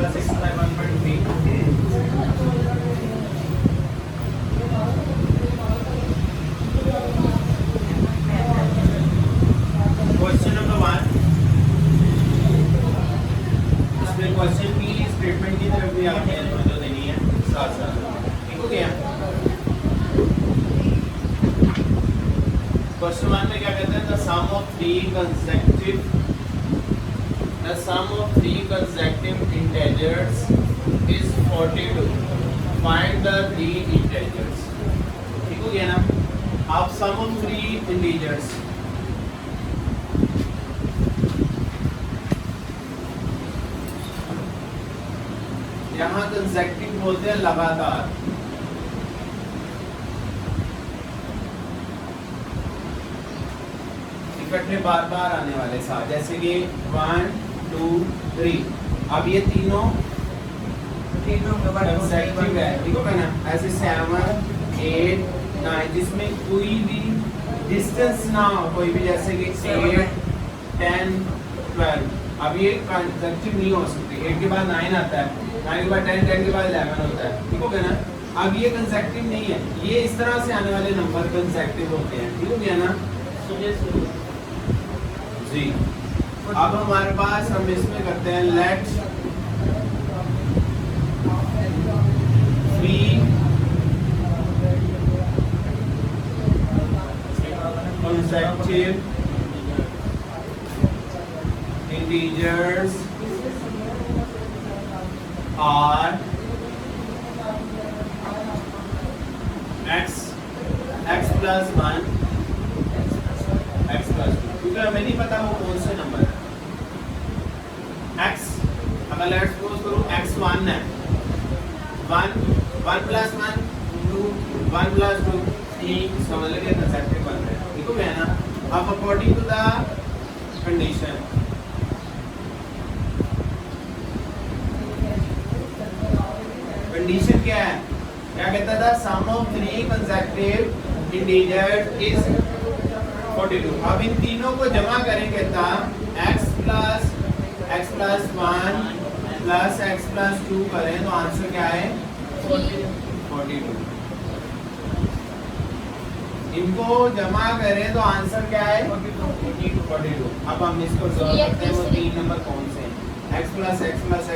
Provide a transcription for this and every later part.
Plus x by 1.3। Question number 1, इसमें question की statement की तरफ भी आपने जो देनी है साथ साथ, ठीक हो गया। क्वेश्चन 1 में क्या कहते हैं, the sum of three consecutive integers is 42, find the three integers। ठीक हो गया ना। अब सम ऑफ थ्री इंटीजर्स, यहाँ कंसेक्टिव बोलते हैं लगातार, इकट्ठे बार बार आने वाले साथ, जैसे कि 1 2 3। अब ये तीनों कंसेक्टिव है, ठीक है ना। ऐसे 7 8 9, जिसमें कोई भी डिस्टेंस ना हो, कोई भी, जैसे कि 8 10 12। अब ये कंसेक्टिव नहीं हो सकती। 8 के बाद 9 आता है, 9 के बाद 10, 10 के बाद 11 होता है, ठीक हो गया ना। अब ये कंसेक्टिव नहीं है, ये इस तरह से आने वाले नंबर कंसेक्टिव होते हैं, ठीक हो गया ना जी। अब हमारे पास हम इसमें करते हैं late three consecutive integers are x plus 1 x plus 2, क्योंकि हमें नहीं पता वो कौन से नंबर है। x, अगर लेट्स सपोज करो x1 है, 1 plus 1 2, 1 plus 2 3, समझ लीजिए कंसेक्टिव बन रहे हैं, ठीक हो गया ना। अब according to the condition, condition क्या है, क्या कहता था, sum of three consecutive integers is 42। अब इन तीनों को जमा करें, कहता x plus 1 plus x plus 2 करें तो आंसर क्या है 42। इनको जमा करें तो आंसर क्या है 42। अब हम इसको सॉल्व करते हैं, वो तीन नंबर कौन से हैं। x plus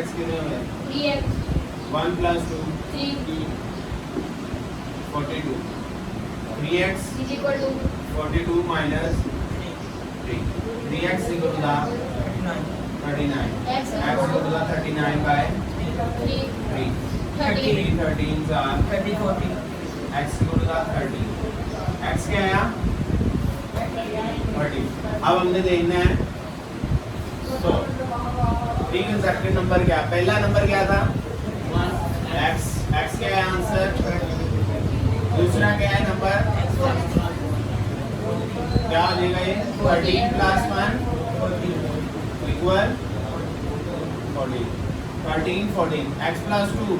x कितने हुए, 3x 1 plus 2 3 42, 3x is equal to 42 minus 3, 3x equal to 39, x equal to 39 by 3 3, 13 13s are 40 x equal to 30, x क्या है 30। अब हमने देखना है तो थ्री कंसेक्टिव नंबर क्या, पहला नंबर क्या था x, x क्या है आंसर, दूसरा क्या है नंबर, क्या हो जाएगा ये 13 plus 1 equal 14, 13 14, x plus 2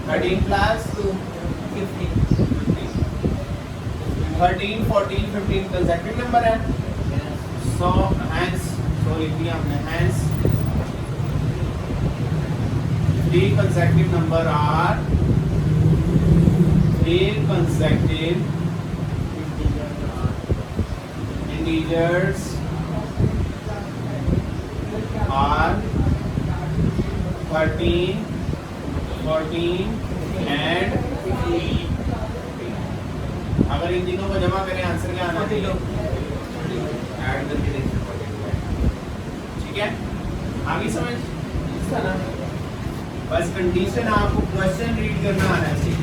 13 plus 2 15, 13 14 15 consecutive number है। सो हैंस, सो लिख दिया हमने, hence three consecutive number are three consecutive integers are 13 14 and 15। अगर इन तीनों को जमा करें आंसर क्या आना चाहिए, ऐड करके देखते हैं, ठीक है। आगे समझ इसका ना, बस कंडीशन आपको क्वेश्चन रीड करना आना चाहिए।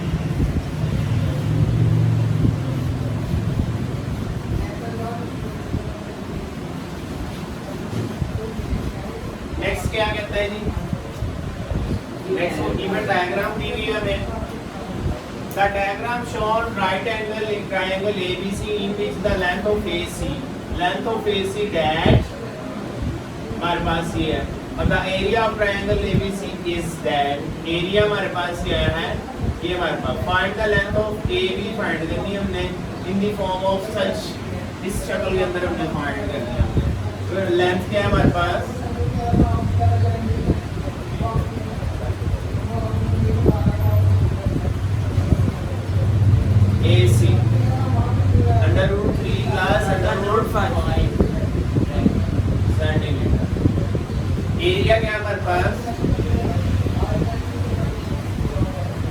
नेक्स्ट क्या कहता है जी, नेक्स्ट इवेंट डायग्राम दी हुई है हमें। The diagram shown right angle triangle ABC in which the length of AC dash हमारे पास ये है, और the area of triangle ABC is that, area हमारे पास क्या है ये हमारे पास। Find the length of AB find करनी हमने in the form of such, इस शक्ल के अंदर हमने find करनी है। तो लेंथ क्या है हमारे पास एरिया क्या है हमारे पास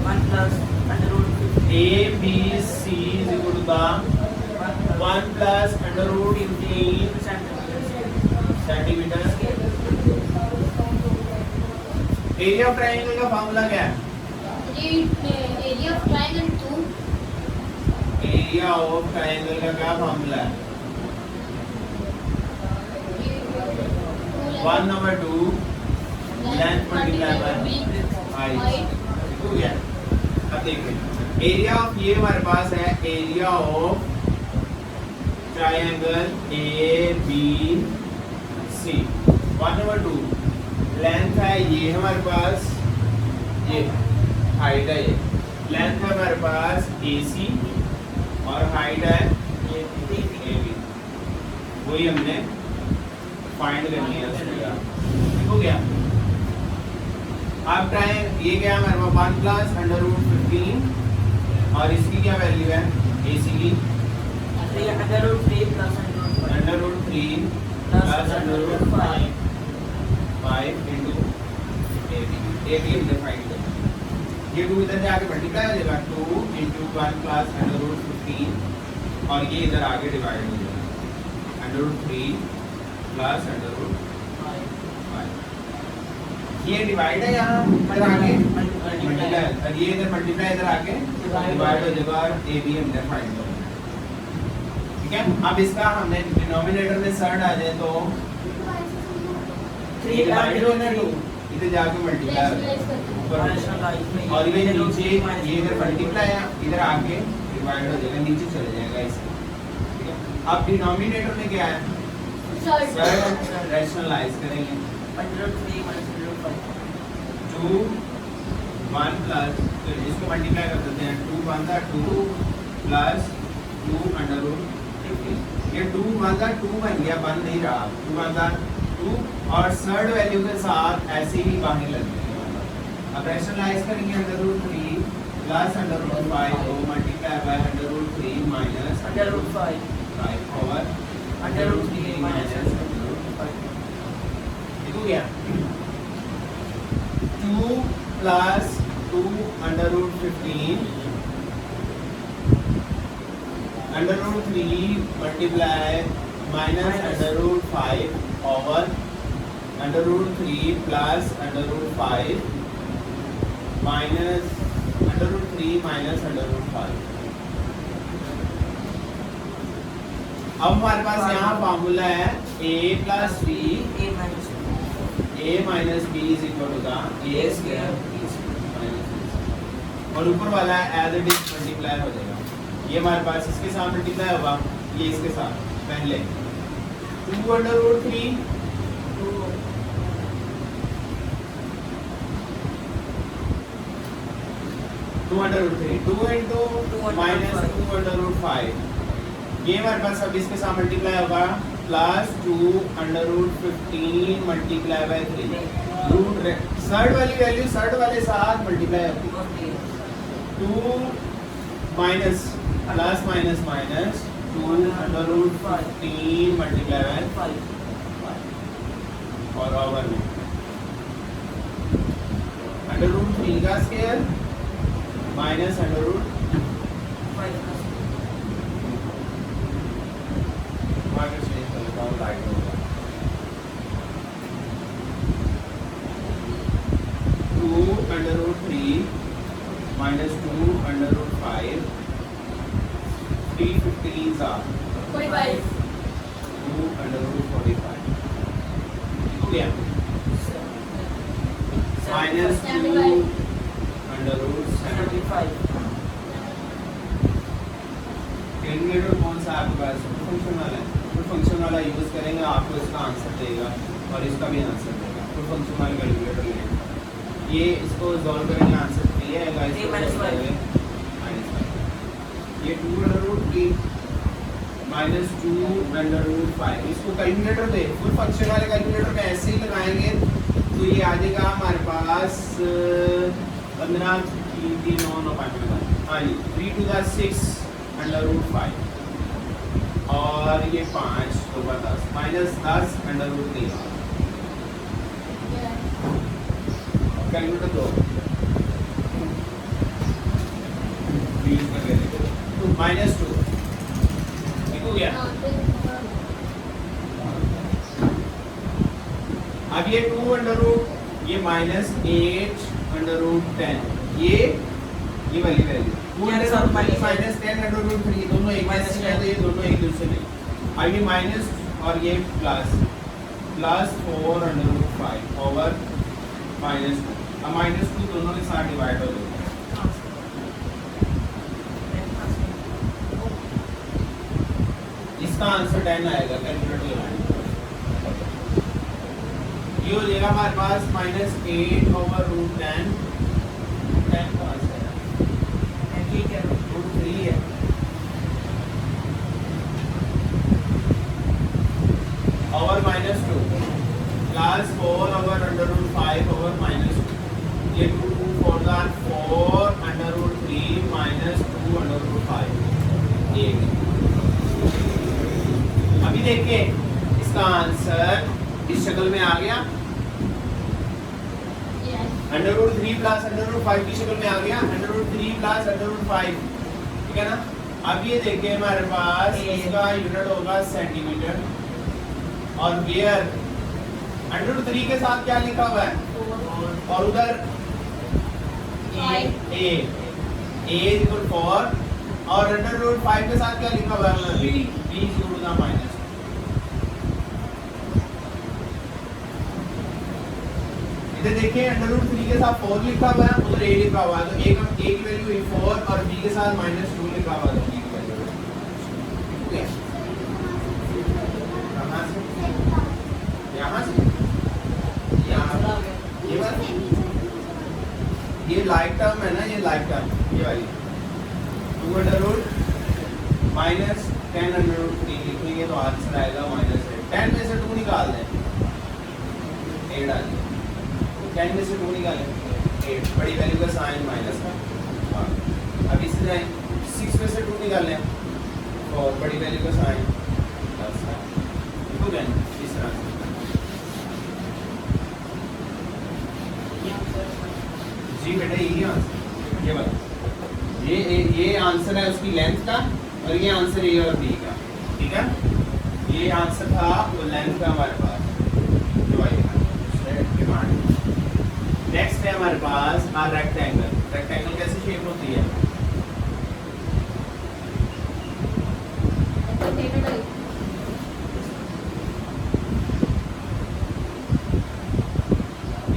1 plus under root 15 A B C is equal to the 1 plus under root 15 centimetre. Area of triangle का फार्मूला क्या है? Area of triangle 2 area of triangle का क्या फार्मूला है? 1 नंबर 2 लेंथ मल्टीप्लाई बाय हाइट। हो गया। अब देखिए एरिया ऑफ ये हमारे पास है area of triangle A B C 1 नंबर 2 लेंथ है ये हमारे पास, ये हाइट है, ये लेंथ है हमारे पास ए सी और हाइट है ए बी। वही हमने फाइंड करनी है उसमें। हो गया। अब ट्रायंगल ये क्या है हमारे पास 1 प्लस अंडर रूट 15 और इसकी क्या वैल्यू है ए सी की? under root 3 plus under root 5 under root 3 plus under root 5 into A B हमने फाइंड किया। ये 2 इधर जाके मल्टीप्लाई हो जाएगा 2 इंटू 1 प्लस अंडर रूट 15 और ये इधर आगे डिवाइड हो जाएगा under root 3 plus under root 5। ये डिवाइड है यहाँ इधर आगे मल्टीप्लाई और ये इधर मल्टीप्लाई इधर आगे डिवाइड हो जाएगा और ए बी हमने फाइंड किया। ठीक है। अब इसका हमने डिनोमिनेटर में सर डाले तो 3 डिवाइड हो ना 2 इधर जाके मल्टीप्लाई हो जाएगा और ये नीचे ये इधर मल्टीप्लाई है इधर आके डिवाइड हो जाएगा नीचे चले जाएगा इसके। ठीक है। अब डिनोमिनेटर में क्या है? सर रैशनलाइज करेंगे under root 3 minus under root 5 2 1 plus तो इसको मल्टीप्लाई कर देते हैं 2 1 था 2 प्लस 2 अंडर रूट 15। ये 2 1 था 2 बन गया, बन नहीं रहा 2 1 था 2 और थर्ड वैल्यू के साथ ऐसे ही बाहर लग जाएंगे। अब रैशनलाइज करेंगे under root 3 plus under root 5 को multiply by under root 3 minus under root 5 और under root 3 minus minus under root 5 हो गया। 2 plus 2 under root 15 under root 3 multiply minus under root 5 over under root 3 plus under root 5 minus under root 3 minus under root 5। अब हमारे पास यहाँ formula है a plus b a minus a minus B is equal to the a square और ऊपर वाला as it is multiply हो जाएगा। ये हमारे पास इसके साथ मल्टीप्लाई होगा, ये इसके साथ पहले 2 under root 3 2 under root 3 2 into minus 2 under root 5 ये हमारे पास अब इसके साथ मल्टीप्लाई होगा plus 2 under root 15 multiply by 3 root third वाली वैल्यू थर्ड वाले साथ मल्टीप्लाई होगी 2 minus plus minus minus 2 under root 15 multiply by 5 और ओवर में अंडर रूट 3 का square minus under root 5 minus change कर लेता हूँ लाइट होगा 2 under root 3 minus 2 under root 5 3 15 are 45 2 under root 45 हो गया माइनस 2 अंडर रूट 75 कैलकुलेटर कौन सा आपके पास फंक्शन वाला है? फुल फंक्शन वाला यूज करेंगे आपको इसका आंसर देगा और इसका भी आंसर देगा। फुल फंक्शन वाला कैलकुलेटर लेंगे ये इसको सॉल्व करेंगे आंसर 3 आएगा इसको ये 2 under root 3 minus 2 under root 5 इसको कैलकुलेटर दे फुल फंक्शन वाले कैलकुलेटर में ऐसे ही लगाएंगे तो ये आ जाएगा हमारे पास 15 3 3 9 9 5 हाँ जी 3 to the 6 अंडर रूट 5 और ये 5 तो 10 माइनस 10 अंडर रूट 3 कैलकुलेटर दो -2 ठीक हो गया। अब ये 2 अंडर रूट ये -8/10 ये वाली value 2 under root -10 under root 3 दोनों एक माइनस है तो ये दोनों एक दूसरे में। अब ये माइनस और ये प्लस 4 अंडर रूट 5 ओवर -2। अब -2 दोनों के साथ डिवाइड हो जाएगा। इसका आंसर 10 आएगा कैलकुलेटर लगाएंगे। ये हो जाएगा हमारे पास -8/√10 10 का आंसर है ठीक है √3 है। ओवर -2 +4/√5 ओवर -2 ये 2 4 4/√3 -2/5 ये। अभी देखिए इसका आंसर इस शक्ल में आ गया। √3 + √5 की शक्ल में आ गया। √3 + √5 ठीक है ना। अब ये देखिए हमारे पास इसका यूनिट होगा सेंटीमीटर और वेयर √3 के साथ क्या लिखा हुआ है और उधर a 4 और √5 के साथ क्या लिखा हुआ है b -. इधर देखिए √3 के साथ 4 लिखा हुआ है उधर a लिखा हुआ है तो a की वैल्यू 4 और b के साथ -2 लिखा हुआ है तो b की वैल्यू ठीक है। कहां से यहां से यहां ये वाला ये लाइक टर्म है ना ये लाइक टर्म ये वाली 2 -10 √3 लिखेंगे तो आंसर आएगा -8। 10 में से 2 निकाल दें 8 आ जाएगा। 10 में से 2 निकालें 8 बड़ी वैल्यू का साइन माइनस का। अब इसी तरह 6 में से 2 निकालें और बड़ी वैल्यू का साइन प्लस का। ठीक हो गया इस तरह जी बेटा यही आंसर ये बात ये आंसर है उसकी लेंथ का और ये आंसर ए और बी का ठीक है। ये आंसर था वो लेंथ का हमारे पास जो आएगा डिमांड। नेक्स्ट है हमारे पास रेक्टेंगल। रेक्टेंगल कैसी शेप होती है?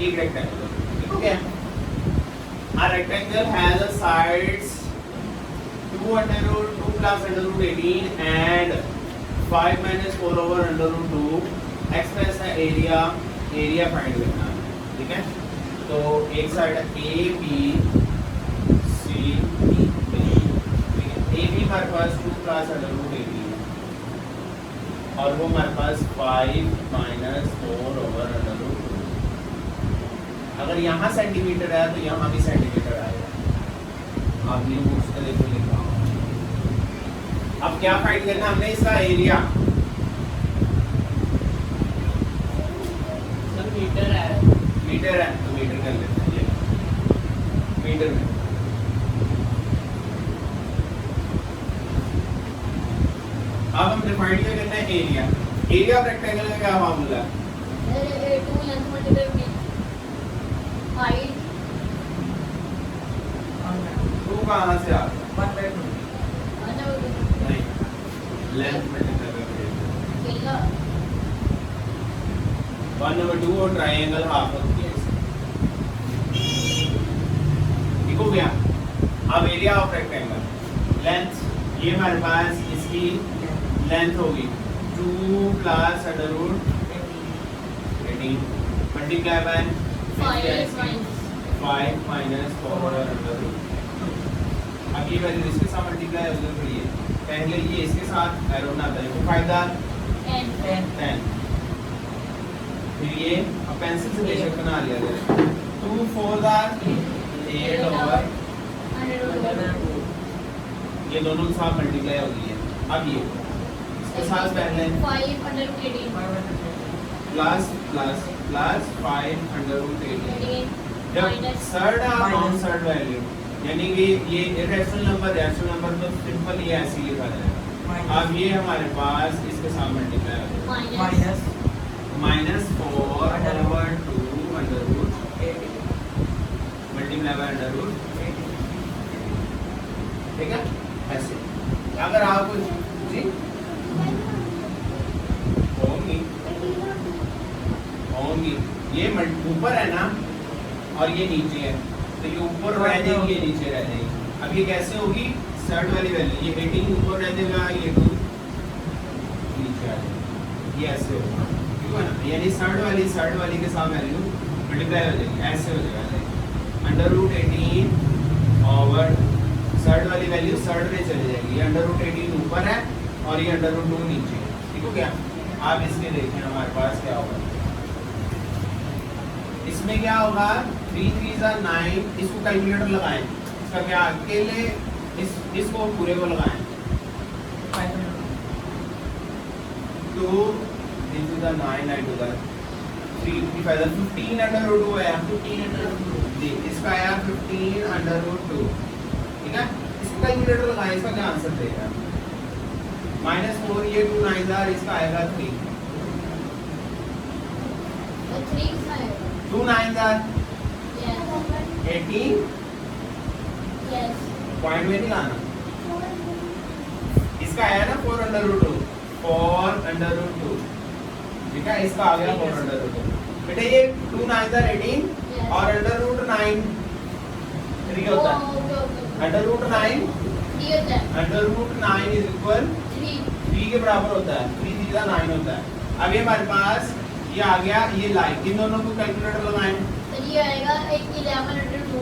एक रेक्टेंगल ठीक हो गया। A rectangle has a sides 2 √2 + √18 and 5 - 4/√2 express है एरिया फाइंड करना है ठीक है। तो एक साइड है ए बी सी डी ठीक है। ए बी हमारे पास 2 + √18 और वो हमारे पास 5 - 4/√2। अगर यहाँ सेंटीमीटर है तो यहाँ भी सेंटीमीटर आएगा। आपने उसका देखो लिखा। अब क्या फाइंड करना हमने इसका एरिया मीटर है तो मीटर कर लेते हैं ये मीटर में। अब हम डिफाइन क्या करना है एरिया ऑफ रेक्टेंगल का क्या फार्मूला है? 2 लेंथ मल्टीप्लाई विड्थ हाइट 2 कहाँ से आ गया? 1/2 नहीं लेंथ मल्टीप्लाई करके 1/2 और ट्रायंगल हाफ होती है ठीक हो गया। अब एरिया ऑफ रेक्टेंगल लेंथ ये हमारे पास इसकी लेंथ होगी 2 + √18 मल्टीप्लाई बाय 5 - 4/√2। अब ये वैल्यू इसके साथ मल्टीप्लाई हो गई है। पहले ये इसके साथ एरो ना आता है वो फायदा 10 फिर ये अब पेंसिल से बेशक बना लिया जाए 2 4 8/√2 ये दोनों के साथ मल्टीप्लाई हो गई है। अब ये इसके साथ पहले 5/18 प्लस 5/√18 जब Minus. थर्ड और Minus. नॉन थर्ड वैल्यू यानी कि ये इरेशनल नंबर तो सिंपल ये ऐसे ही लिखा जाएगा। अब ये हमारे पास इसके साथ मल्टीप्लाई हो जाएगा Minus. Minus 4 over 2 under root multiply by under root, ठीक है। ऐसे अगर आप जी होंगी ये ऊपर है ना और ये नीचे है तो ये ऊपर रह जाएगी, ये नीचे रह जाएगी। अब ये कैसे होगी, थर्ड वाली वैल्यू ये 18 ऊपर रह जाएगा, ये 2 नीचे आ जाएगा, ये ऐसे होगा, ठीक है ना। यानी थर्ड वाली के साथ वैल्यू मल्टीप्लाई हो जाएगी, ऐसे हो जाएगा अंडर रूट 18 ओवर थर्ड वाली वैल्यू थर्ड में चली जाएगी। ये अंडर रूट 18 ऊपर है और ये अंडर रूट 2 नीचे है, ठीक हो गया। आप इसके देखें हमारे पास क्या होगा, इसमें क्या होगा 3 3 9, इसको कैलकुलेटर लगाएं, इसका क्या अकेले इसको पूरे को लगाएं 2 into the 9 into the 3 की फायदा 15 अंडर रूट 2 है, 15 अंडर रूट 2 जी, इसका आया 15 अंडर रूट 2, ठीक है। इसको कैलकुलेटर लगाएं, इसका क्या आंसर देगा -4, ये 2 9 इसका आएगा 3 Three side. 2 9 Yes. 18 Yes. Point में नहीं लाना, इसका आया ना 4 अंडर रूट 2, 4 अंडर रूट 2, ठीक है। इसका आ गया 4 अंडर रूट 2। बेटा ये 2 9 18 Yes. और अंडर रूट 9 3 होता है, Okay. अंडर रूट 9 Three होता है. Under root 9 is equal Three. 3 के बराबर होता है, 3 3 9 होता है। अब ये हमारे पास ये आ गया, ये लाइन, इन दोनों को कैलकुलेटर लगाएं, तो ये आएगा 11 under 2.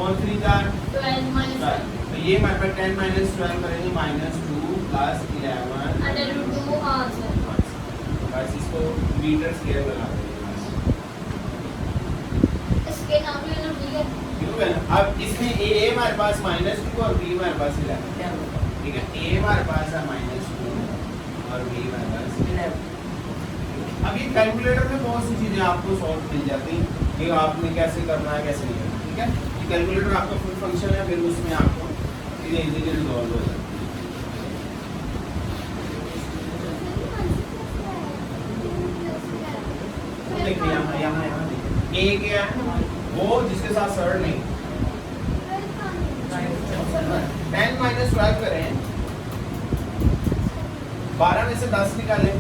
और 3 का 12 minus 1. तो ये हमारे पास 10 - 12 करेंगे -2 + 11 Under root 2 आंसर. बस इसको मीटर स्केयर लगा देंगे बस, इसके नाम भी मतलब ठीक है. ठीक है ना। अब इसमें a हमारे पास -2 और b हमारे पास 11, ठीक है। a हमारे पास है -2 और b हमारे पास 11। अब ये कैलकुलेटर में बहुत सी चीजें आपको सॉल्व मिल जाती हैं कि आपने कैसे करना है कैसे नहीं करना, ठीक है। ये कैलकुलेटर आपका फुल फंक्शन है, फिर उसमें आपको चीजें इजीली रिजॉल्व हो जाती हैं। देखिए यहाँ देखिए a क्या है, वो जिसके साथ सर्ड नहीं, 10 - 12 करें, 12 में से 10 निकालें,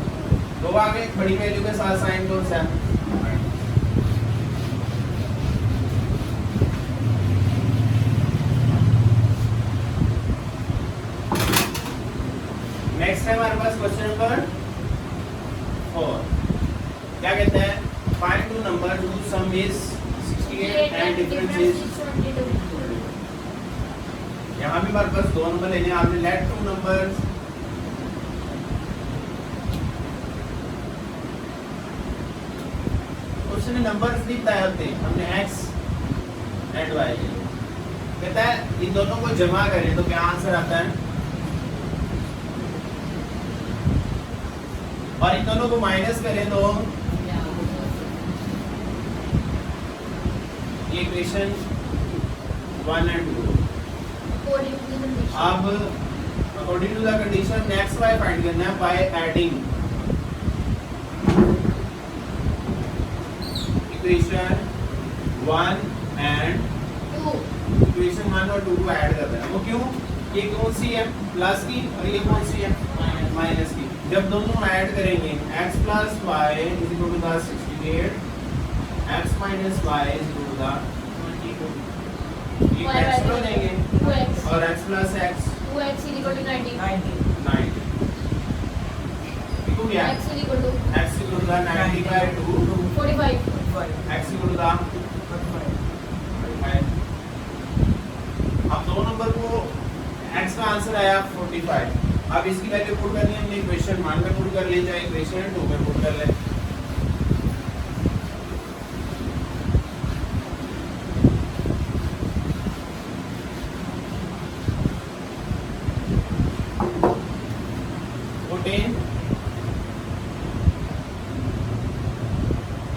तो आगे बड़ी वैल्यू के साथ साइन कौन सा है, नेक्स्ट है हमारे पास क्वेश्चन नंबर 4, क्या कहते हैं, find two number whose sum is 68 and difference is 22. यहाँ भी हमारे पास 2 नंबर लेने हैं, आपने लेट 2 नंबर्स उसने नंबर्स नहीं बताए होते, हमने x एंड y लिए, कहता है इन दोनों को जमा करें तो क्या आंसर आता है, और इन दोनों को माइनस करें तो ये equation 1 and 2। According to the condition. अब according to the condition x y find करना है by adding equation 1 and 2. Equation 1 और 2 को ऐड कर रहे हैं, वो क्यों, ये कौन सी है प्लस की और ये कौन सी है माइनस की। जब दोनों ऐड करेंगे x + y = 68, x - y = 22, ये Y कैंसिल हो जाएंगे 2x. और x + x 2x = 90. 9, ठीक हो गया। X = x = 90/2, 45. x = 45। अब 2 नंबर को x का आंसर आया 45। अब इसकी वैल्यू पुट करनी है, हमने इक्वेशन 1 में पुट कर ली, चाहे इक्वेशन 2 में पुट कर ले।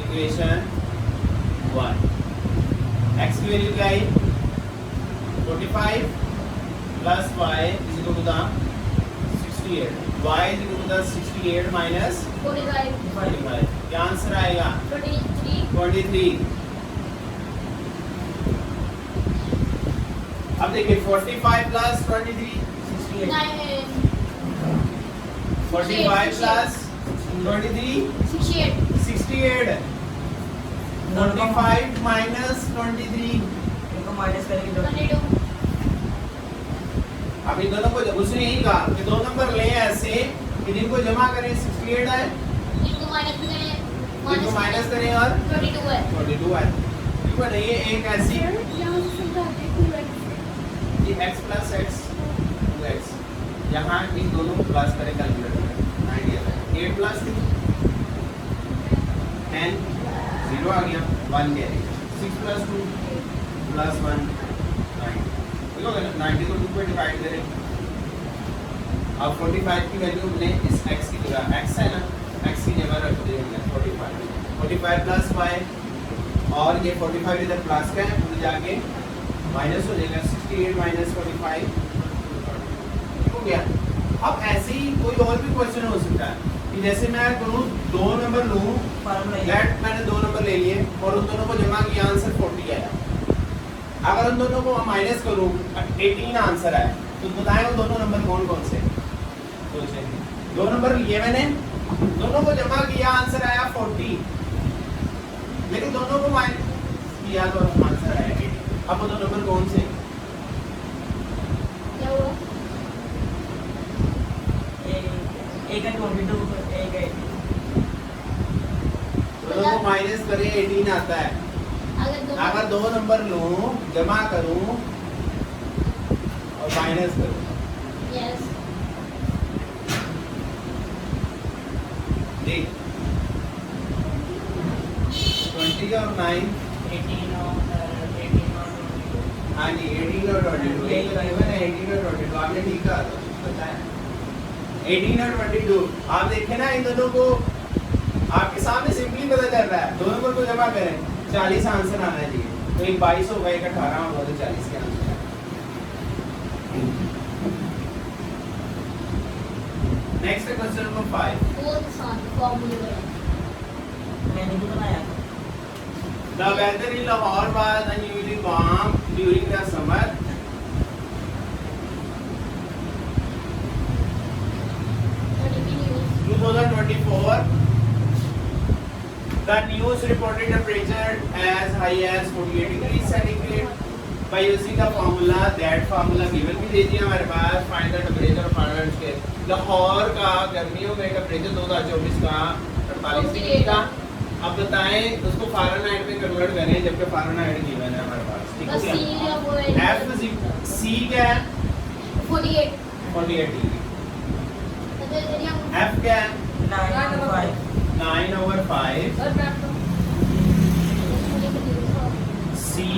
इक्वेशन 1 x की वैल्यू क्या आई 45 plus y is equal to the 68 y is equal to the 68 minus 45 45 क्या आंसर आएगा 23 23 अब देखिए 45 plus 23 68 45 plus 23 68 68 45 minus 23 इनको माइनस करेंगे 22 अब इन दोनों को उसने यही कहा कि दो नंबर ले ऐसे कि जिनको जमा करें 68 है इनको माइनस में करें इनको माइनस करें और 22 है 22 है ठीक है ये एक ऐसी ये x plus x 2x यहाँ इन दोनों को प्लस करें कैलकुलेटर में आइडिया है 8 plus 2 10 0 आ गया 1 कैरी 6 plus 2 plus 1 9 ठीक हो गया 90 को 2 पे डिवाइड करें अब 45 की वैल्यू हमने इस x की जगह x है ना x की जगह रख दी हमने 45 प्लस y और ये 45 इधर प्लस का है तो जाके माइनस हो जाएगा 68 माइनस 45 हो गया। अब ऐसे ही कोई और भी क्वेश्चन हो सकता है कि जैसे मैं करूँ दो नंबर लूँ दैट मैंने दो नंबर ले लिए और उन दोनों को जमा किया आंसर 40 आया। अगर उन दोनों को माइनस करूँ 18 आंसर आया तो बताएं वो दोनों नंबर कौन कौन से दो नंबर लिए मैंने दोनों को जमा किया आंसर आया 40 लेकिन दोनों को माइनस किया तो आंसर आया 18। अब वो दो नंबर कौन से क्या हुआ एक है 22 एक है दोनों को माइनस करें 18 आता है। अगर दो नंबर लूं जमा करूं और माइनस करूं यस देख 20 और 9 18 और 18 और 22 हाँ जी 18 और 22 यही तो है मैंने 18 और 22 आपने ठीक कहा था बताया 18 और 22 आप देखें ना इन दोनों को आपके सामने सिंपली पता चल रहा है दो नंबर को जमा करें 40 आंसर आना चाहिए तो एक 22 होगा एक 18 होगा तो 40 के आंसर नेक्स्ट क्वेश्चन नंबर 5 बहुत आसान फॉर्मूला है मैंने भी बनाया था The weather in Lahore was unusually warm during the summer. Continue. 2024. The news reported temperature as high as 48 degrees centigrade. By using the formula, that formula given भी दे दिया हमारे पास. Find the temperature of Fahrenheit scale. Lahore का गर्मियों में temperature 2024 का 48 degree था। अब बताएं उसको फारेनहाइट में कन्वर्ट करें जबकि फारेनहाइट गिवन है हमारे पास ठीक बस है C या वो है एफ सी क्या है 48 48 डिग्री तो यदि हम एफ क्या है 9/5 9/5 और प्राप्त सी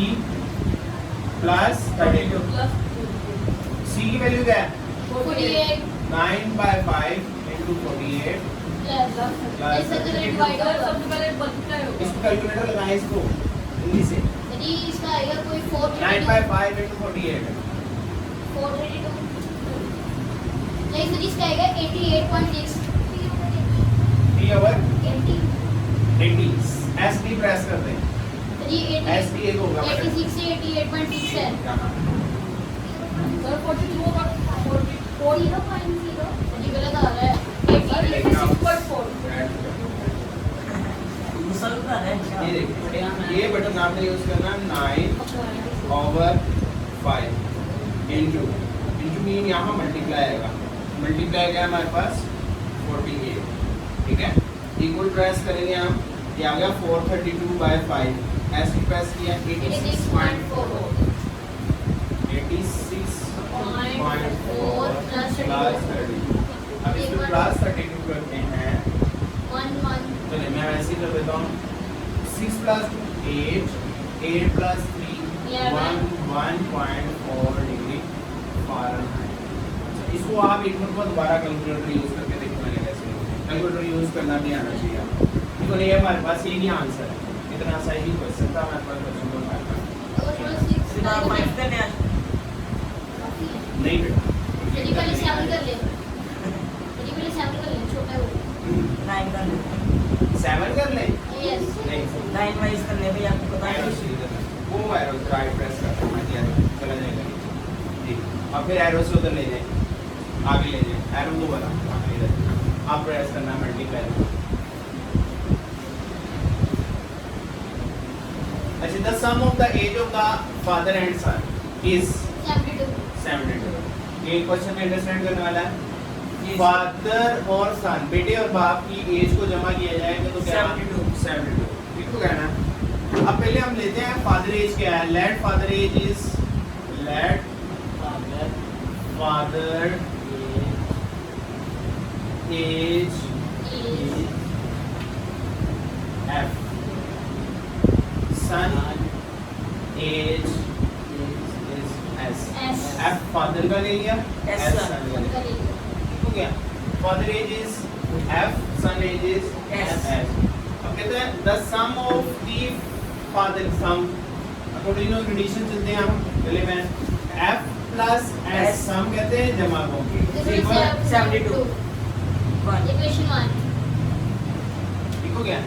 प्लस 32 सी की वैल्यू क्या है 48 9/5 into 48 प्लस इससे तो डिवाइड होगा इसको कैलकुलेटर लगाएं इसको जल्दी से यदि इसका आएगा कोई 9/5 into 48 432 नहीं सर इसका आएगा 88.6 3 ओवर 80 80 एस डी प्रेस कर दें जी एस डी एक होगा 86 से 88.6 है सर 42 होगा 40.0 जी गलत आ रहा है 86.4 मुसल का है ये देखिए ये बटन आपने यूज करना 9/5 इनटू मीन यहाँ मल्टीप्लाई आएगा मल्टीप्लाई क्या है हमारे पास 48 ठीक है इक्वल प्रेस करेंगे हम ये आ गया 432/5 ऐसे प्रेस किया 86.4 86.4 प्लस 32 अब इसको प्लस 32 करते हैं चलिए मैं वैसे ही कर देता हूँ 6 प्लस 8 प्लस 3 1.4 डिग्री फारेनहाइट। इसको आप एक मरतबा दोबारा कैलकुलेटर यूज करके देखना है कैसे कैलकुलेटर यूज करना भी आना चाहिए आपको। देखो ये हमारे पास ये नहीं आंसर है इतना सा ही क्वेश्चन था, मैं आपका क्वेश्चन को उठाता अगर थोड़ा 6 सिर्फ आप 5 करने आज काफी है। नहीं बेटा चलिए पहले 7 कर ले, चलिए पहले 7 कर ले, छोटा है वो। 9 कर ले 7 कर ले यस नहीं 9 वाइज कर ले भाई, आपको पता एरो है। सीधे करना। वो एरो राइट प्रेस करना है दिया चला जाएगा जी। अब फिर एरो से उधर ले जाए, आगे ले जाए, एरो को बना इधर आप प्रेस करना मल्टीप्लाई। अच्छा, the sum of the age of the father and son is 72 72। ये क्वेश्चन में अंडरस्टैंड करने वाला है। Yes. फादर और सन, बेटे और बाप की एज को जमा किया जाएगा तो क्या 72 ठीक हो गया ना। अब पहले हम लेते हैं फादर एज क्या है। Let father age is let father age F, son age is S. S F father का ले लिया, S एस son सन का ले लिया, कर ले। ठीक हो गया। Father age is F, son age is S। अब कहते हैं the sum of the father sum, according to condition चलते हैं हम। पहले मैं F plus S S। Sum कहते हैं जमा को This is इक्वल, 72 1 इक्वेशन 1 ठीक हो गया।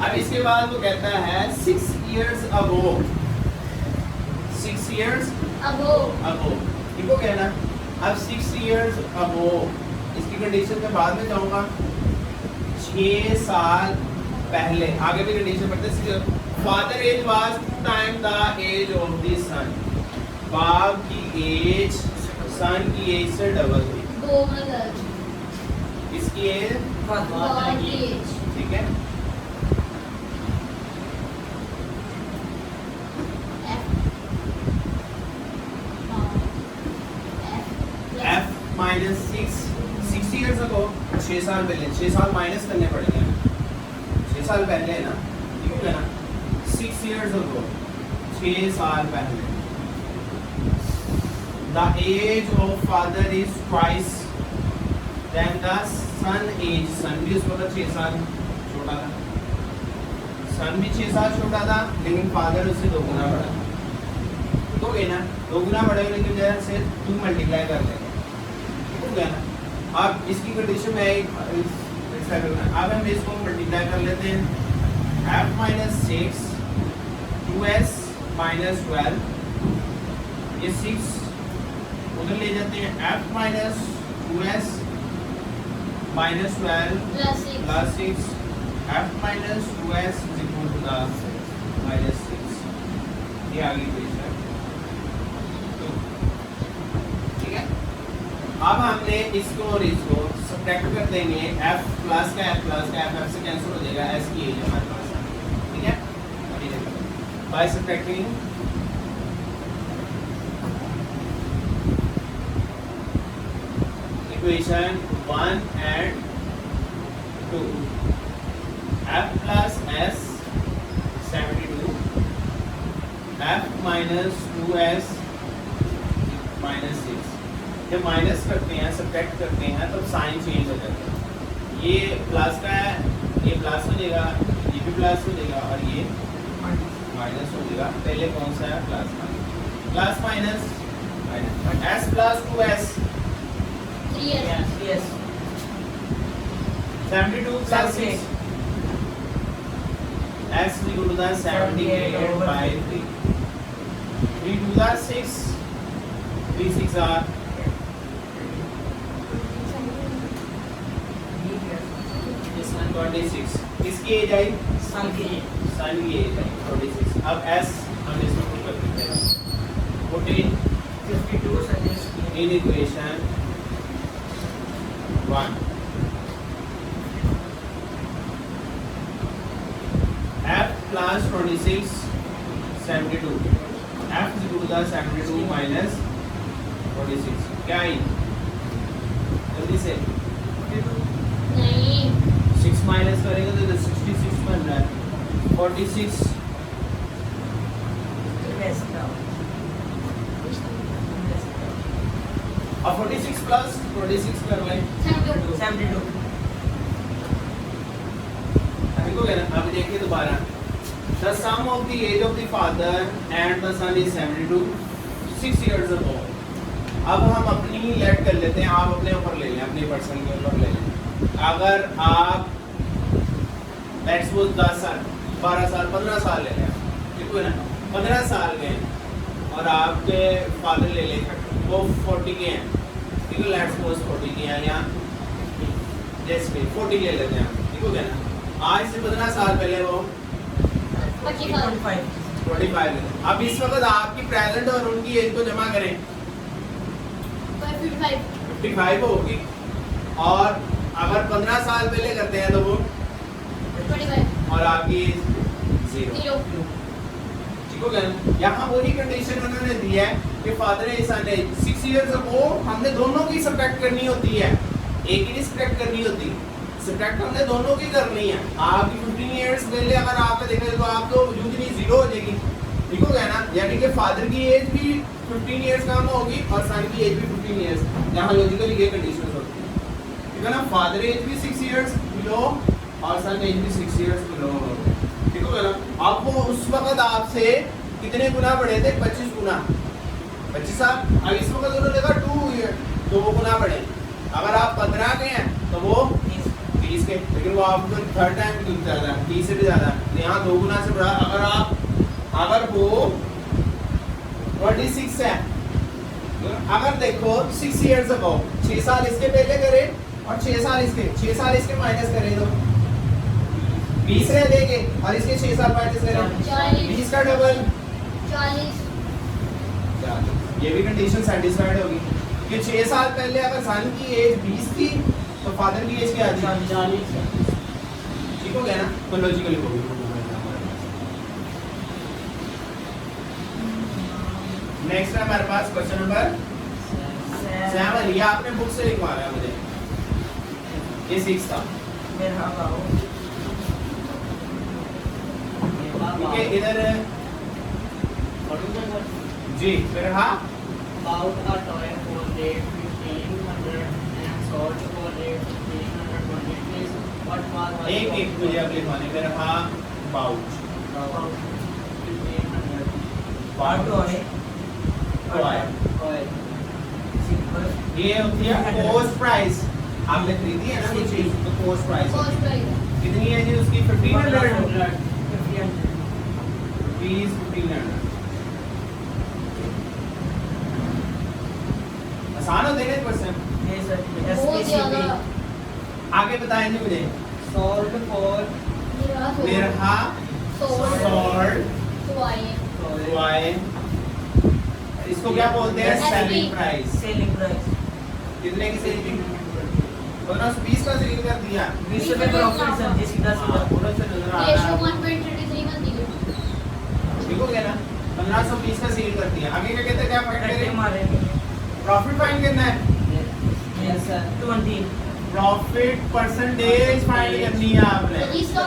अब इसके बाद वो कहता है 6 years ago, 6 years अबो ago, ठीक हो गया ना। अब 6 years ago इसकी कंडीशन में बाद में जाऊंगा, 6 साल पहले, आगे भी कंडीशन पढ़ते हैं। Father age was time the age of the son, बाप की एज सन की एज से डबल थी। दो मतलब इसकी एज गॉड की एज ठीक है। एफ माइनस 6 years ago, 6 साल पहले, 6 साल माइनस करने पड़ेंगे, 6 साल पहले ना, ठीक है ना। 6 years ago, 6 साल पहले। The age of father is twice then the son age, son भी उस वक्त 6 साल छोटा था, सन भी 6 साल छोटा था, लेकिन फादर उससे 2 गुना बड़ा। तो गए ना, 2 गुना बड़े होने की वजह से 2 मल्टीप्लाई कर लेंगे, ठीक हो गया ना। अब इसकी कंडीशन में अब हम इसको मल्टीप्लाई कर लेते हैं। f माइनस 6 2s माइनस 12, ये 6 उधर ले जाते हैं, f minus 2s minus 12 plus 6 plus 6, f minus 2s is equal to the minus 6। ये आगे इक्वेशन, ठीक है। अब हमने इसको और इसको सब्ट्रैक्ट कर देंगे, f प्लस का f से कैंसिल हो जाएगा, s की एज हमारे पास है, ठीक है। अभी देखो by subtracting equation 1 and 2, f plus s 72, f minus 2s minus 6। जब माइनस करते हैं, सब्ट्रैक्ट करते हैं, तब साइन चेंज हो जाता है। ये प्लस का है, ये प्लस हो जाएगा, ये भी प्लस हो जाएगा और ये माइनस हो जाएगा। पहले कौन सा है, प्लस का, plus minus minus, s plus 2s 3s yes 72 plus 6, x is equal to the 78 by 3, 3 to the 6, 3 6 are this one 26। किसकी एज आई, सन की सन की एज आई 26। अब s हम इसमें पुट कर देते हैं, put in 52 suggest in equation 1, f plus 26 72, f is equal to the 72 minus 46, क्या आई जल्दी से, नहीं 6 माइनस करेंगे तो 66 बन रहा है, 46 अब 46 प्लस 46 कर लें, 72 72 अभी को कहना, अब देखिए दोबारा The sum of the age of the father and the son is 72 6 years ago. अब हम अपनी लेट कर लेते हैं, आप अपने ऊपर ले लें, अपने पर्सन के ऊपर ले लें। अगर आप लेट्स सपोज 10 साल 12 साल 15 साल ले लें, ठीक है ना, 15 साल के हैं और आपके फादर ले लें वो 40 के हैं, ठीक है, लेट्स सपोज 40 के हैं या जैसे 40 ले लेते हैं, ठीक हो गया ना। आज से 15 साल पहले वो 25 है। अब इस वक्त आपकी प्रेजेंट और उनकी एज को जमा करें 55 होगी, और अगर 15 साल पहले करते हैं तो वो 25 और आपकी एज 0, ठीक हो गया। यहाँ वही कंडीशन उन्होंने दी है कि फादर एज सन एज 6 इयर्स अगो, हमने दोनों की सब्ट्रैक्ट करनी होती है, एक ही नहीं सब्ट्रैक्ट करनी होती, सब्ट्रैक्ट हमने दोनों की करनी है। आपकी 15 इयर्स पहले अगर आपने देखा तो आप तो वजूद नहीं 0 हो जाएगी, ठीक हो गया ना। यानी कि फादर की एज भी 15 इयर्स कम होगी और सन की एज भी 15 इयर्स, यहाँ लॉजिकली ये कंडीशन होती है, ठीक है ना। फादर एज भी 6 इयर्स बिलो और सन एज भी 6 इयर्स बिलो, ठीक हो गया ना। अब वो उस वक्त आपसे कितने गुना बढ़े थे? 25 गुना, 25 साल। अब इस वक्त उन्होंने कहा 2 ईयर, तो वो गुना बढ़े। अगर आप 15 के हैं तो वो 30 के, लेकिन वो आपको थर्ड टाइम क्यों ज़्यादा, 30 से भी ज़्यादा, यहाँ 2 गुना से बढ़ा। अगर वो 26 है, अगर देखो 6 इयर्स अगो, 6 साल इसके पहले करें और 6 साल इसके माइनस करें तो 20 रह देंगे और इसके 6 साल माइनस करें 20 का डबल 40। ये भी कंडीशन सेटिस्फाइड होगी कि 6 साल पहले अगर सन की एज 20 थी तो फादर की एज क्या थी? 40, ठीक हो गया ना। तो लॉजिकली होगी। नेक्स्ट है हमारे पास क्वेश्चन नंबर 7। ये आपने बुक से लिखवाना है मुझे, ये 6 था, ठीक है। इधर जी फिर हाँ About a toy for rate 1500 and sold for rate 1520. Please, what was एक मुझे अब लिखवाने फिर हाँ बाउच about 1500? ये होती है कॉस्ट प्राइस, आपने खरीदी है ना कोई चीज तो कॉस्ट प्राइस कितनी है जी उसकी? 1500 रुपीज 1500। आसान होते हैं क्वेश्चन, बहुत ज्यादा। आगे बताएं जी मुझे। Sold for बिरहा सोल्ड वाइन, इसको क्या बोलते हैं? SB। Selling price. selling price. कितने की सेलिंग? 1520 का सेलिंग कर दिया। 20 रुपए प्रॉफिट सर जी, सीधा सीधा। पूरा से नजर आ रेशियो रहा है, 1.33 बनती है। ठीक हो गया ना। 1520 का सेल कर दिया। आगे क्या कहते हैं, क्या फाइंड कट्टे करें? मारेंगे। प्रॉफिट फाइंड करना है, Yes sir. 20. Profit percentage find करनी है आपने, तो इसका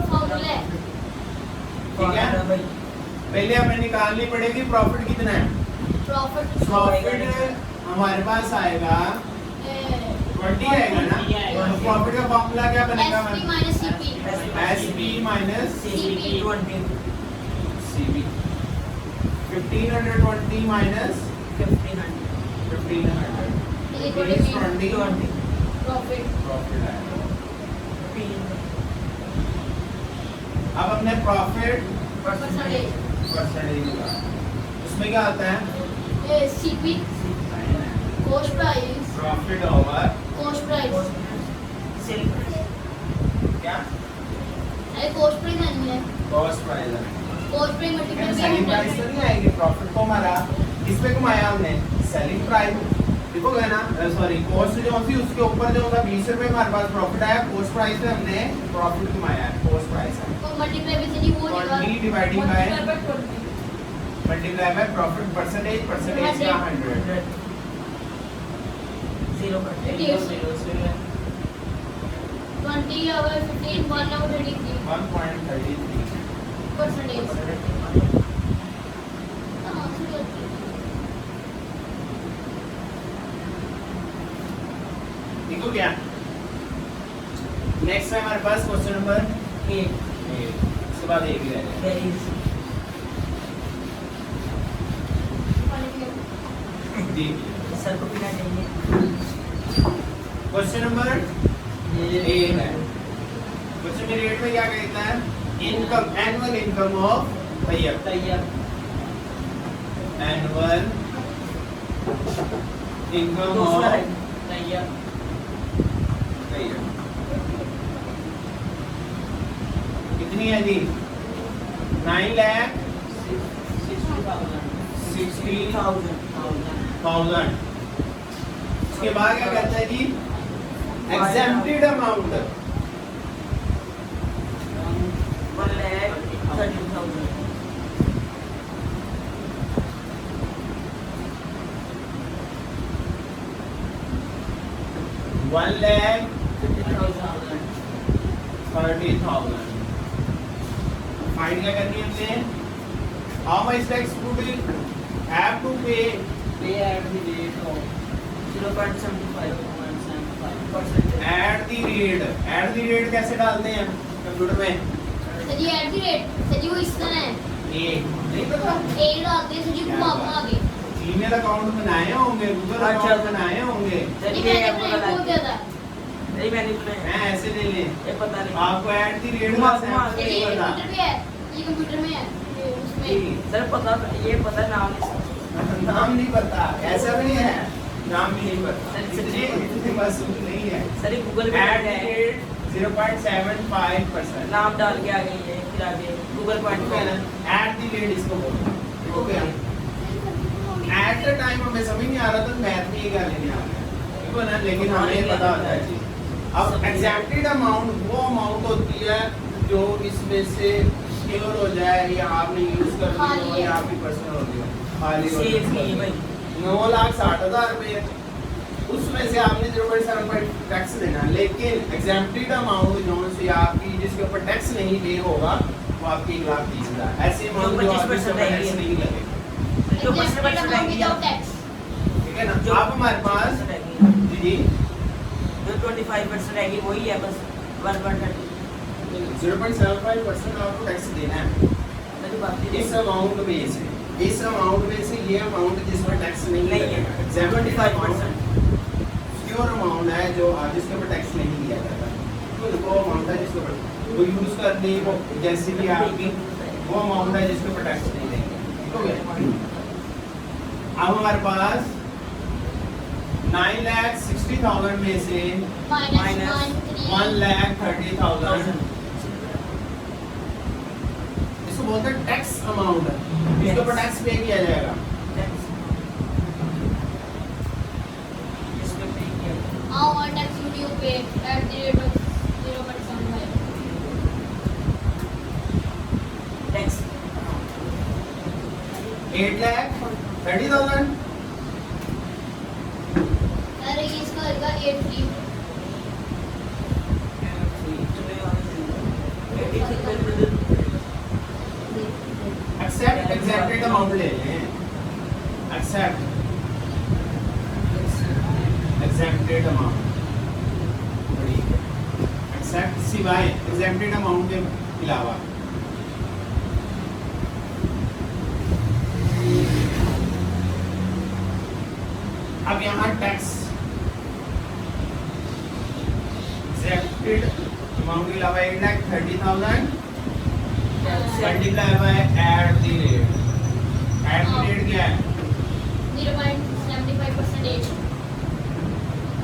फॉर्मूला है ठीक है। भाई पहले हमें निकालनी पड़ेगी प्रॉफिट कितना है। प्रॉफिट प्रॉफिट हमारे पास आएगा 20 आएगा ना, तो प्रॉफिट का फॉर्मूला क्या बनेगा? SP minus CP SP minus CP 20. CP 1520 minus 1500. 1500 equal is to 20 profit profit आएगा। अब हमने प्रॉफिट परसेंटेज परसेंटेज निकाला, उसमें क्या आता है? CP cost price profit over cost price Selling price. क्या? अरे कॉस्ट प्राइस नहीं है, कॉस्ट प्राइस है, cost price multiply selling price तो नहीं आएगी। प्रॉफिट को हमारा इस पे घुमाया हमने, सेलिंग प्राइस देखो गया ना, सॉरी कॉस्ट जो थी उसके ऊपर जो था 20 रुपए हमारे पास प्रॉफिट आया, कॉस्ट प्राइस पे हमने प्रॉफिट घुमाया है, कॉस्ट प्राइस है। तो मल्टीप्लाई भी नहीं वो होगा 20 dividing by multiply by profit percentage, percentage का 100 0 करते हैं। 20 over 15 1 over 33 1.33 परसेंटेज। ठीक हो गया। नेक्स्ट है हमारे पास क्वेश्चन नंबर 8. इसके बाद एक ही रह जाएगा। वेरी जी सर को पीना चाहिए क्वेश्चन नंबर 8 है। क्वेश्चन नंबर 8 में क्या कहता है? इनकम, एनुअल इनकम ऑफ भैया, तैयार एनुअल इनकम दूसरा है ऑफ तैयार भैया कितनी है जी? 9,60,000। उसके बाद क्या कहता है जी? Exempted amount, 1,30,000 1,30,000। फाइंड क्या करनी है हमने? How much tax would we have to pay pay at the rate of 0.75%. At the rate. At the rate कैसे डालते हैं कंप्यूटर में? Sir ji at the rate, sir ji वो इस तरह है, ए नहीं पता? एक डालते हैं सर जी को आगे। जीमेल अकाउंट बनाए होंगे, गूगल अच्छा। अकाउंट बनाए होंगे। नहीं मैंने वो क्या था? नहीं मैंने सुना है मैं ऐसे ले ले ये पता नहीं आपको एट द रेट घुमा, का घुमा, सर जी नहीं ये पता। कंप्यूटर में है, ये कंप्यूटर में है, ये उसमें सर पता ये पता नाम नहीं नाम नहीं पता, ऐसा भी नहीं है, नाम भी नहीं पता। सर, इतनी मासूम नहीं है। सर ये गूगल पे एट द है रेट 0.75%। नाम डाल के आ गई है फिर आगे गूगल पॉइंट पे ना एट द रेट इसको बोलो। देखो क्या एट द टाइम हमें समझ नहीं आ रहा तो मैथ में ये क्या लेने आ रहा है, ठीक है ना? लेकिन हमें पता होता है जी। अब एग्जैक्टेड अमाउंट वो अमाउंट होती है जो इसमें से क्योर हो जाए या आपने यूज कर ली हो या आपकी पर्सनल हो गई खाली हो सेफ नहीं है भाई 9,60,000 रुपए, उसमें से आपने 0.75 टैक्स देना। लेकिन एग्जैम्प्टेड अमाउंट जो से आपकी जिसके ऊपर टैक्स नहीं पे होगा वो आपकी 1,30,000। ऐसे अमाउंट जो आपके ऊपर टैक्स नहीं लगेगा, जो एग्जैक्टेड अमाउंट विदाउट टैक्स। ठीक है ना? अब हमारे पास जी जो 25% रहेगी वही है बस 1.30 0.75% आपको टैक्स देना है मेरी बात इस अमाउंट में से। इस अमाउंट में से ये अमाउंट जिसमें टैक्स नहीं नहीं है लगेगा, 75% प्योर अमाउंट है जो जिसके ऊपर टैक्स नहीं दिया जाता, तो वो अमाउंट है जिसके ऊपर वो यूज करनी वो जैसे भी आपकी वो अमाउंट है जिसके ऊपर टैक्स नहीं देंगे। ठीक हो गया? अब हमारे पास 9,60,000 में से माइनस 1,30,000 इसको बोलते हैं टैक्स अमाउंट, इसके ऊपर टैक्स पे किया जाएगा। How much tax would you pay at the rate of 0.75? Tax 8,30,000 अरे ये इसका होगा 83। एक्सेप्ट एग्जैक्टेड अमाउंट ले लें। एक्सेप्ट एग्जैक्टेड अमाउंट एक्सेप्ट सिवाय एग्जैक्टेड अमाउंट के अलावा अब यहाँ टैक्स एग्जैक्टेड अमाउंट के अलावा 8,30,000 multiply by eight the rate. At the rate क्या है? 0.75% age.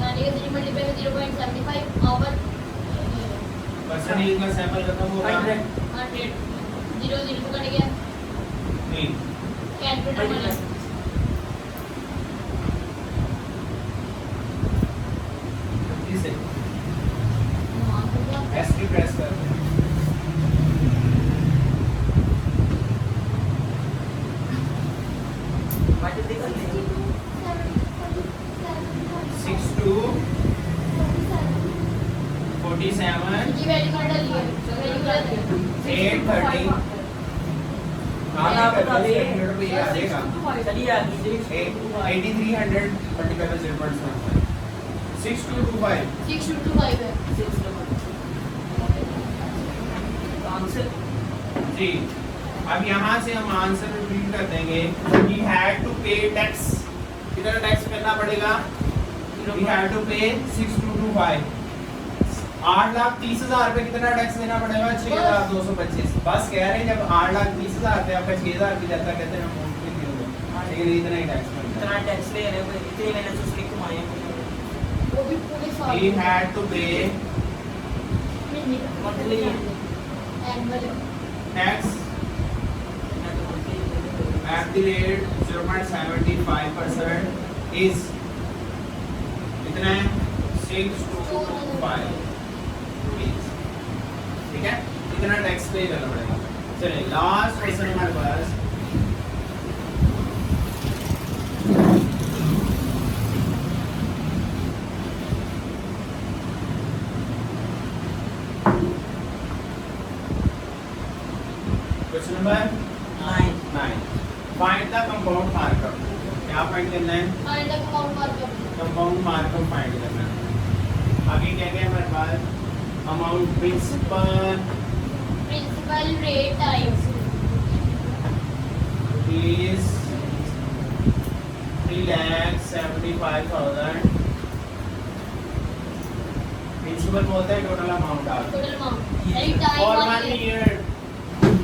यानी कि 3 multiplied by 0.75 over परसेंटेज का सैंपल खत्म होगा 100 100. 0 0 को कट गया। नहीं कैलकुलेटर में इसे एस की प्रेस कर माइनस देख सकते 6 to 47 की वैल्यू कर डाली है। वैल्यू कर दी। 830 हाँ, बता दे। पे आ जाएगा चलिए आगे 8300 मल्टीप्लाई बाय 0.75 6225 6 to 5 है। आंसर जी अब यहाँ से हम आंसर रिपीट कर देंगे he had to pay tax कितना टैक्स करना पड़ेगा he had to pay 6225 8,30,000 रुपए कितना टैक्स देना पड़ेगा 6,225 बस कह रहे हैं जब 8,30,000 रुपए आपका 6,000 की जाता कहते हैं अमाउंट भी नहीं होगा लेकिन इतना ही टैक्स बनता इतना टैक्स ले रहे हो इतने मैंने दूसरे कमाए हैं वो भी पूरे है साल he had to pay Monthly. Annual tax at the rate 0.75% is कितना है 6,225 rupees ठीक है इतना टैक्स पे करना पड़ेगा चलिए लास्ट क्वेश्चन हमारे पास question number 9 find the compound markup क्या फाइंड करना है find the compound markup compound markup find करना है आगे क्या क्या है हमारे पास amount principal principal rate times is 3,75,000 principal बोलते हैं टोटल अमाउंट आप total amount rate time for 1 year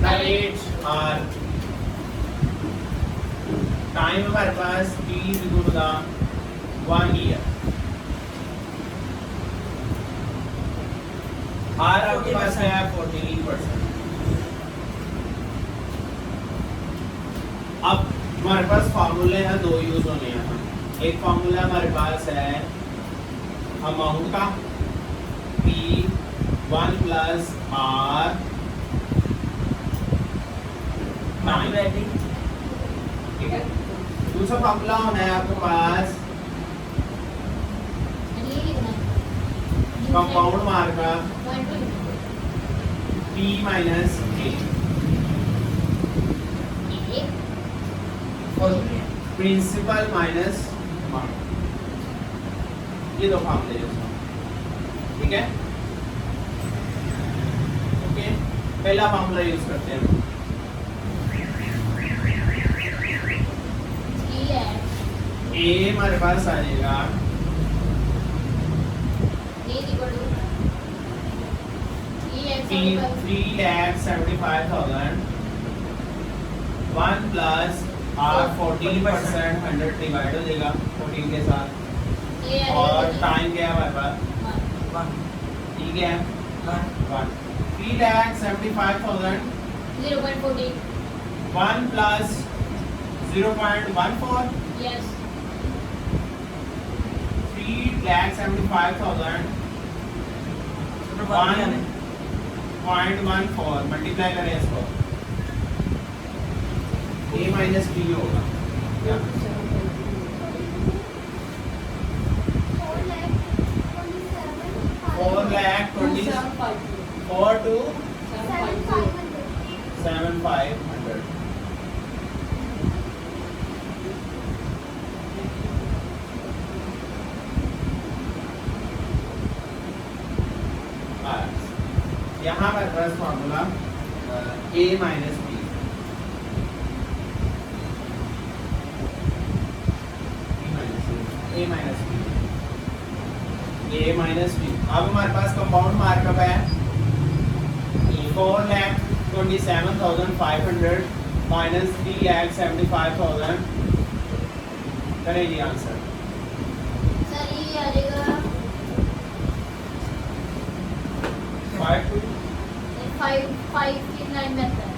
the rates are time हमारे पास t is equal to the 1 year R आपके पास है 14%। अब हमारे पास फार्मूले हैं दो यूज होने हैं एक फार्मूला हमारे पास है अमाउंट का P 1 प्लस R ठीक है दूसरा फार्मूला होना है आपके पास ये लिखना compound markup P minus A principal minus ये दो फार्मूले ठीक है ओके पहला फार्मूला यूज करते हैं ए हमारे पास आ जाएगा $3,75,000 1 प्लस R 14% 100 डिवाइड हो जाएगा 14 के साथ और टाइम क्या है हमारे पास ठीक है 3,75,000 0.14 1 प्लस 0.14 yes 3,75,000 1.14 मल्टीप्लाई करें इसको A माइनस B होगा क्या 4,27,4 to 7,500 यहाँ पर first formula A minus B A minus B अब हमारे पास कंपाउंड मार्कअप है 4,27,500 माइनस 3,75,000 करें जी आंसर सर ये आ जाएगा 5 की 9 में आता है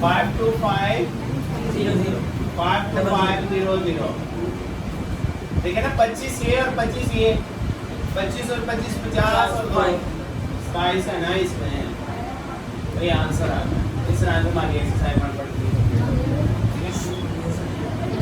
5,2,5,000 देखिए ना 25 ये और 25 ये 25 और 25 50 और 27 है ना इसमें तो ये आंसर आ गया इस तरह हमारी एक्सरसाइज